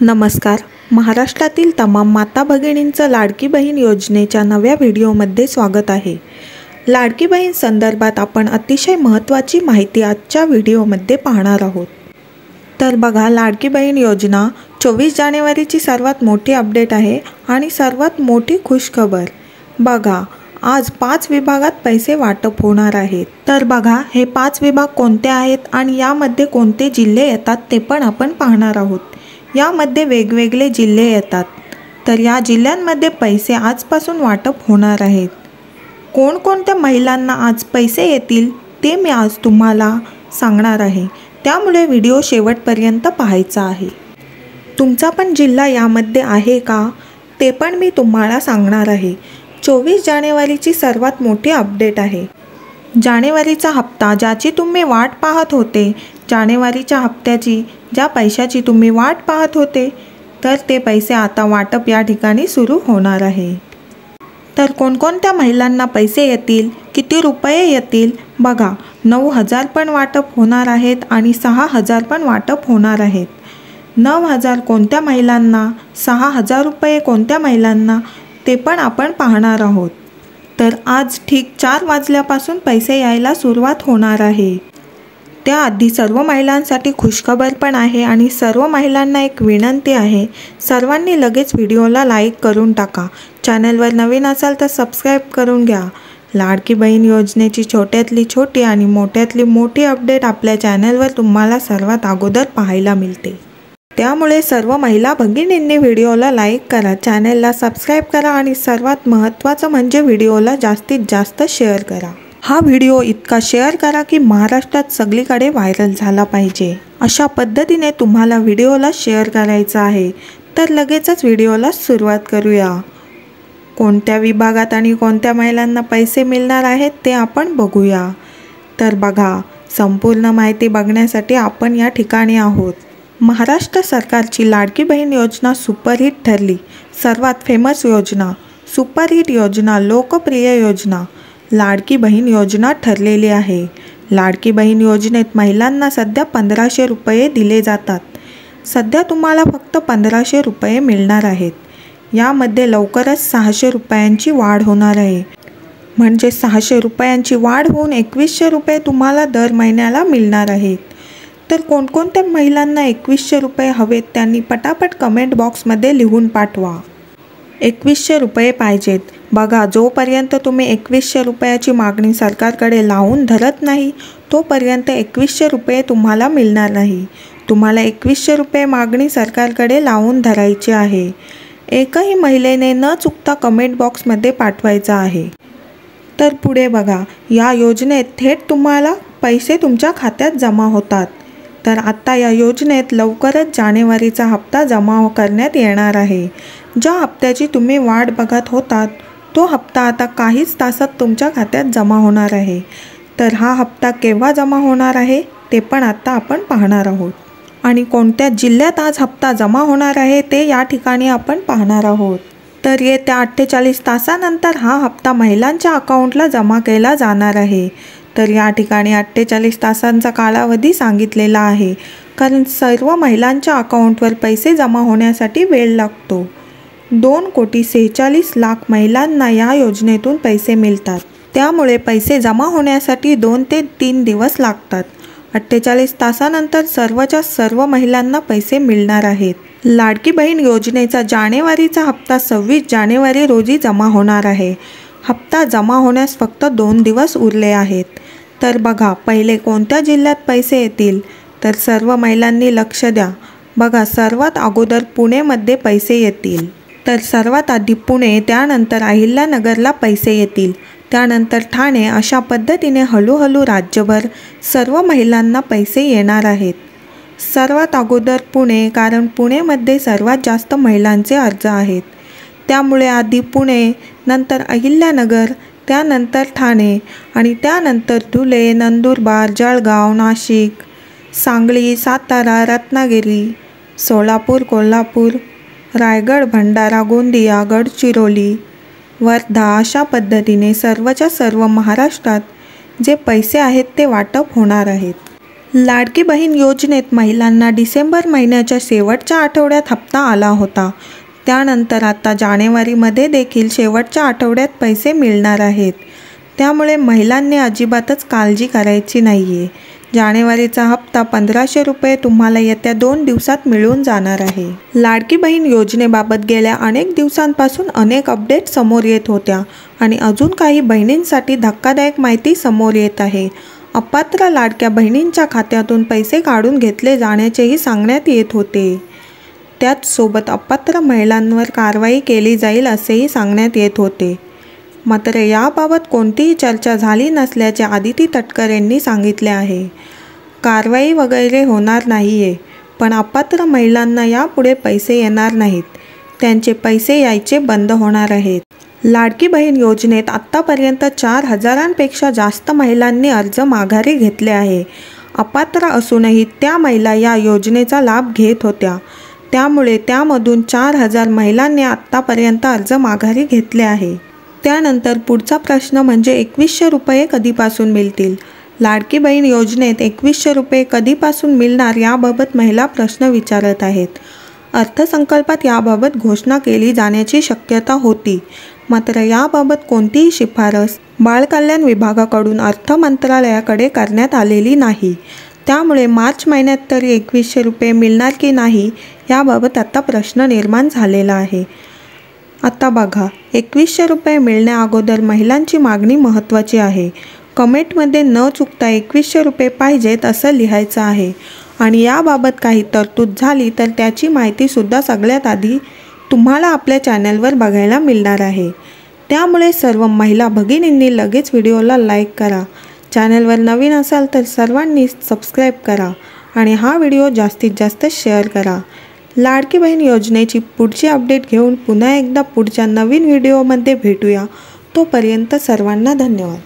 नमस्कार. महाराष्ट्रातील तमाम माता भगिनींचं लाडकी बहीण योजनेच्या नव्या व्हिडिओमध्ये स्वागत आहे. लाडकी बहीण संदर्भात आपण अतिशय महत्त्वाची माहिती आजच्या व्हिडिओमध्ये पाहणार आहोत. तर बघा, लाडकी बहीण योजना 24 जानेवारीची सर्वात मोठी अपडेट आहे आणि सर्वात मोठी खुशखबर. बघा, आज 5 विभागात पैसे वाटप होणार आहेत. तर बघा, हे 5 विभाग कोणते आहेत आणि यामध्ये कोणते जिल्हे येतात ते पण आपण पाहणार आहोत. यामध्ये वेगवेगळे जिल्हे येतात. तर या जिल्ह्यांमध्ये पैसे आजपासून वाटप होणार आहेत. कोणकोणत्या महिलांना आज पैसे येतील ते मी आज तुम्हाला सांगणार आहे, त्यामुळे व्हिडिओ शेवटपर्यंत पाहायचा आहे. तुमचा पण जिल्हा यामध्ये आहे का ते पण मी तुम्हाला सांगणार आहे. 24 जानेवारीची सर्वात मोठी अपडेट आहे. जानेवारीचा हप्ता ज्याची तुम्ही वाट पाहत होते, जानेवारीच्या हप्त्याची ज्या पैशाची तुम्ही वाट पाहत होते, तर ते पैसे आता वाटप या ठिकाणी सुरू होणार आहे. तर कोणकोणत्या महिलांना पैसे येतील, किती रुपये येतील? बघा, 9,000 पण वाटप होणार आहेत आणि 6,000 पण वाटप होणार आहेत. 9,000 कोणत्या महिलांना, 6,000 रुपये कोणत्या महिलांना ते पण आपण पाहणार आहोत. तर आज ठीक 4 वाजल्यापासून पैसे यायला सुरुवात होणार आहे. त्याआधी सर्व महिलांसाठी खुशखबर पण आहे आणि सर्व महिलांना एक विनंती आहे, सर्वांनी लगेच व्हिडिओला लाईक करून टाका. चॅनलवर नवीन असाल तर सबस्क्राईब करून घ्या. लाडकी बहीण योजनेची छोट्यातली छोटी आणि मोठ्यातली मोठी अपडेट आपल्या चॅनलवर तुम्हाला सर्वात अगोदर पाहायला मिळते. त्यामुळे सर्व महिला भगिनींनी व्हिडिओला लाईक करा, चॅनलला सबस्क्राईब करा आणि सर्वात महत्त्वाचं म्हणजे व्हिडिओला जास्तीत जास्त शेअर करा. हा व्हिडिओ इतका शेअर करा की महाराष्ट्रात सगळीकडे व्हायरल झाला पाहिजे. अशा पद्धतीने तुम्हाला व्हिडिओला शेअर करायचा आहे. तर लगेचच व्हिडिओला सुरुवात करूया. कोणत्या विभागात आणि कोणत्या महिलांना पैसे मिळणार आहेत ते आपण बघूया. तर बघा, संपूर्ण माहिती बघण्यासाठी आपण या ठिकाणी आहोत. महाराष्ट्र सरकारची लाडकी बहीण योजना सुपरहिट ठरली. सर्वात फेमस योजना, सुपरहिट योजना, लोकप्रिय योजना लाडकी बहीण योजना ठरलेली आहे. लाडकी बहीण योजनेत महिलांना सध्या 1,500 रुपये दिले जातात. सध्या तुम्हाला फक्त 1,500 रुपये मिळणार आहेत. यामध्ये लवकरच 600 रुपयांची वाढ होणार आहे. म्हणजे 600 रुपयांची वाढ होऊन 2,100 रुपये तुम्हाला दर महिन्याला मिळणार आहेत. तर कोणकोणत्या महिलांना 2,100 रुपये हवेत त्यांनी पटापट कमेंट बॉक्समध्ये लिहून पाठवा. 2,100 रुपये पाहिजेत. बघा, जोपर्यंत तुम्ही 2,100 रुपयाची मागणी सरकारकडे लावून धरत नाही तोपर्यंत 2,100 रुपये तुम्हाला मिळणार नाही. तुम्हाला 2,100 रुपये मागणी सरकारकडे लावून धरायची आहे. एकही महिलेने न चुकता कमेंट बॉक्समध्ये पाठवायचं आहे. तर पुढे बघा, या योजनेत थेट तुम्हाला पैसे तुमच्या खात्यात जमा होतात. तर आत्ता या योजनेत लवकरच जानेवारीचा हप्ता जमा करण्यात येणार आहे. ज्या हप्त्याची तुम्ही वाट बघत होतात तो हप्ता आता काहीच तासात तुमच्या खात्यात जमा होणार आहे. तर हा हप्ता केव्हा जमा होणार आहे ते पण आता आपण पाहणार आहोत. आणि कोणत्या जिल्ह्यात आज हप्ता जमा होणार आहे ते या ठिकाणी आपण पाहणार आहोत. तर येत्या 48 तासानंतर हा हप्ता महिलांच्या अकाउंटला जमा केला जाणार आहे. तर या ठिकाणी 48 तासांचा कालावधी सांगितलेला आहे, कारण सर्व महिलांच्या अकाउंटवर पैसे जमा होण्यासाठी वेळ लागतो. 2,46,00,000 महिलांना या योजनेतून पैसे मिळतात. त्यामुळे पैसे जमा होण्यासाठी 2 ते 3 दिवस लागतात. 48 तासानंतर सर्वच्या सर्व महिलांना पैसे मिळणार आहेत. लाडकी बहीण योजनेचा जानेवारीचा हप्ता 26 जानेवारी रोजी जमा होणार आहे. हप्ता जमा होण्यास फक्त 2 दिवस उरले आहेत. तर बघा, पहिले कोणत्या जिल्ह्यात पैसे येतील? तर सर्व महिलांनी लक्ष द्या. बघा, सर्वात अगोदर पुणेमध्ये पैसे येतील. तर सर्वात आधी पुणे, त्यानंतर अहिल्यानगरला पैसे येतील, त्यानंतर ठाणे. अशा पद्धतीने हळूहळू राज्यभर सर्व महिलांना पैसे येणार आहेत. सर्वात अगोदर पुणे, कारण पुणेमध्ये सर्वात जास्त महिलांचे अर्ज आहेत. त्यामुळे आधी पुणे, नंतर अहिल्यानगर, त्यानंतर ठाणे आणि त्यानंतर धुळे, नंदुरबार, जळगाव, नाशिक, सांगली, सातारा, रत्नागिरी, सोलापूर, कोल्हापूर, रायगड, भंडारा, गोंदिया, गडचिरोली, वर्धा. अशा पद्धतीने सर्वच्या सर्व महाराष्ट्रात जे पैसे आहेत ते वाटप होणार आहेत. लाडकी बहीण योजनेत महिलांना डिसेंबर महिन्याच्या शेवटच्या आठवड्यात हप्ता आला होता. त्यानंतर आता जानेवारीमध्ये देखील शेवटच्या आठवड्यात पैसे मिळणार आहेत. त्यामुळे महिलांनी अजिबातच काळजी करायची नाही आहे. जानेवारीचा हप्ता 1500 रुपये तुम्हाला येत्या 2 दिवसात मिळून जाणार आहे. लाडकी बहीण योजनेबाबत गेल्या अनेक दिवसांपासून अनेक अपडेट समोर येत होत्या आणि अजून काही बहिणींसाठी धक्कादायक माहिती समोर येत आहे. अपात्र लाडक्या बहिणींच्या खात्यातून पैसे काढून घेतले जाण्याचेही सांगण्यात येत होते. त्याचसोबत अपात्र महिलांवर कारवाई केली जाईल असेही सांगण्यात येत होते. मात्र याबाबत कोणतीही चर्चा झाली नसल्याचे आदिती तटकर यांनी सांगितले आहे. कारवाई वगैरे होणार नाही आहे, पण अपात्र महिलांना यापुढे पैसे येणार नाहीत. त्यांचे पैसे यायचे बंद होणार आहेत. लाडकी बहीण योजनेत आत्तापर्यंत 4000पेक्षा जास्त महिलांनी अर्ज माघारी घेतले आहे. अपात्र असूनही त्या महिला या योजनेचा लाभ घेत होत्या. त्यामुळे त्यामधून 4000 महिलांनी आत्तापर्यंत अर्ज माघारी घेतले आहे. त्यानंतर पुढचा प्रश्न म्हणजे 2100 रुपये कधीपासून मिळतील. लाडकी बहीण योजनेत 2100 रुपये कधीपासून मिळणार याबाबत महिला प्रश्न विचारत आहेत. अर्थसंकल्पात याबाबत घोषणा केली जाण्याची शक्यता होती. मात्र याबाबत कोणतीही शिफारस बालकल्याण विभागाकडून अर्थ मंत्रालयाकडे करण्यात आलेली नाही. त्यामुळे मार्च महिन्यात तरी 2100 रुपये मिळणार की नाही याबाबत आता प्रश्न निर्माण झालेला आहे. आता बघा, 2100 रुपये मिळण्या अगोदर महिलांची मागणी महत्त्वाची आहे. कमेंटमध्ये न चुकता 2100 रुपये पाहिजेत असं लिहायचं आहे आणि याबाबत काही तरतूद झाली तर त्याची माहितीसुद्धा सगळ्यात आधी तुम्हाला आपल्या चॅनलवर बघायला मिळणार आहे. त्यामुळे सर्व महिला भगिनींनी लगेच व्हिडिओला लाईक करा. चॅनलवर नवीन असाल तर सर्वांनी सबस्क्राईब करा आणि हा व्हिडिओ जास्तीत जास्त शेअर करा. लाडकी बहीण योजनेची पुढची अपडेट घेऊन पुन्हा एकदा पुढच्या नवीन व्हिडिओमध्ये भेटूया. तोपर्यंत सर्वांना धन्यवाद.